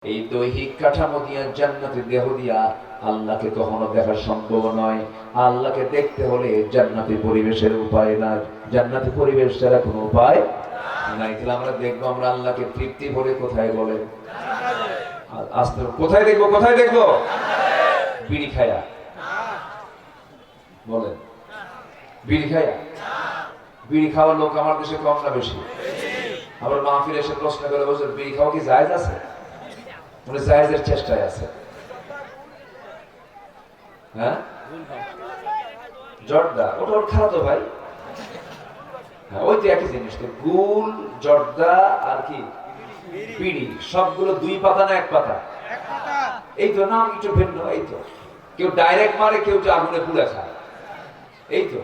এই দৈহিক কাঠামো দিয়া জান্নাতের দেহ দিয়া আল্লাহকে কখনো দেখা সম্ভব নয়। আল্লাহকে দেখতে হলে জান্নাতি পরিবেশের উপায় নাই, জান্নাতি পরিবেশ ছাড়া কোনো উপায় নাই। তাহলে আমরা দেখবো আমরা আল্লাহকে তৃপ্তি ভরে কোথায় বলেন? আস্তে কোথায় দেখবো? কোথায় দেখবো? বিড়ি খায়া বলেন, বিড়ি খায়া? বিড়ি খাওয়ার লোক আমার দেশে কম না বেশি? আবার মাহফিল এসে প্রশ্ন করে বলছে বিড়ি খাওয়া কি জায়েজ আছে? উনি জায়েজের চেষ্টায় আছে। হ্যাঁ, জর্দা ওটা ওর খারাপ তো ভাই। হ্যাঁ, ওই তো একই জিনিস তো। গুল, জর্দা আর কি বিড়ি, সবগুলো দুই পাতা না এক পাতা? এই তো, নাম একটু ভিন্ন। এই তো, কেউ ডাইরেক্ট মারে, কেউ যে আগুনে পুড়ে খায়। এই তো,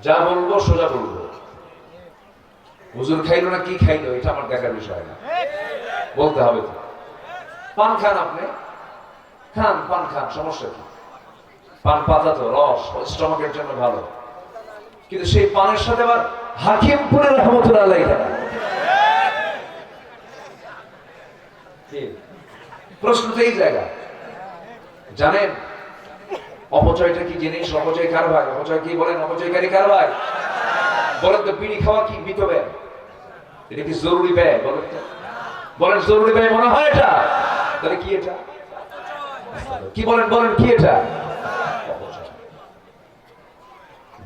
যা বলবো সোজা বলবো। হুজুর খাইলো না কি খাইলো এটা আমার দেখার বিষয় না, বলতে হবে তো। পান খান, আপনি খান, পান খান, সমস্যা কি? পান পাতা তো রস, স্টমাকের জন্য ভালো। কিন্তু সেই পানের সাথে আবার হাকিমপুরের রহমতুল্লাহ আলাইহি প্রশ্ন তো এই জায়গা। জানেন অপচয়টা কি জিনিস? অপচয় কার ভাই? অপচয় কি বলেন? অপচয়কারী কার ভাই? বলেন তো, বিড়ি খাওয়া কি মৃত ব্যয়? এটা কি জরুরি ব্যয়? বলেন তো, বলেন জরুরি ব্যয় মনে হয় এটা? তাহলে কি এটা? কি বলেন? বলেন কি এটা?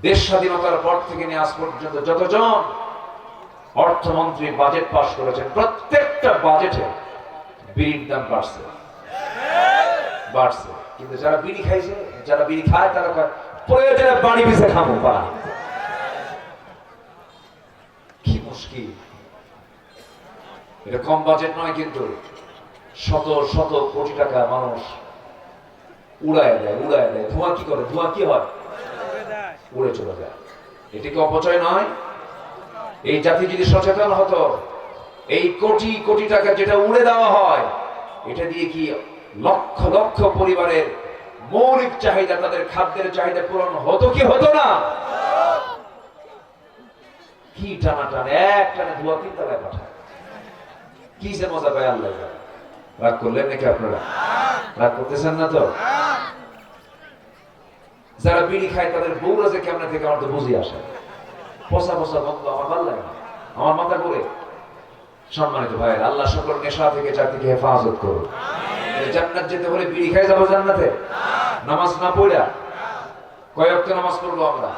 দেশ স্বাধীনতার পর থেকে নিয়ে আজ পর্যন্ত যতজন অর্থমন্ত্রী বাজেট পাস করেছেন, প্রত্যেকটা বাজেটে বিড়ির দাম বাড়ছে, বাড়ছে। কিন্তু যারা বিড়ি খাইছে, যারা বিড়ি খায়, তারা প্রয়োজনে বাড়ি পিছে খাবো বা কি মুশকিল। এটা কম বাজেট নয়, কিন্তু শত শত কোটি টাকা মানুষ উড়ায় দেয়, উড়ায় দেয়। ধোঁয়া কি করে? ধোঁয়া কি হয়? উড়ে চলে যায়। এটি কি অপচয় নয়? এই জাতি যদি সচেতন হতো, এই কোটি কোটি টাকা যেটা উড়ে দেওয়া হয়, এটা দিয়ে কি লক্ষ লক্ষ পরিবারের মৌলিক চাহিদা, তাদের খাদ্যের চাহিদা পূরণ হতো কি হতো না? কি টানা টানে, এক টানে ধোঁয়া তিন তলায় পাঠায়। কি যে মজা পায় আল্লাহ। রাগ করলেন নাকি আপনারা? রাগ করতেছেন না তো? যারা বিড়ি খায় তাদের বউরা যে কেমন থেকে আমার তো বুঝি আসে। পচা পচা বন্ধ, আমার ভালো লাগে না, আমার মাথা করে। সম্মানিত ভাই, আল্লাহ সকল নেশা থেকে জাতিকে হেফাজত করুন। জান্নাত যেতে হলে বিড়ি খাই যাবো জান্নাতে? নামাজ না পড়া কয় ওয়াক্ত নামাজ পড়বো আমরা?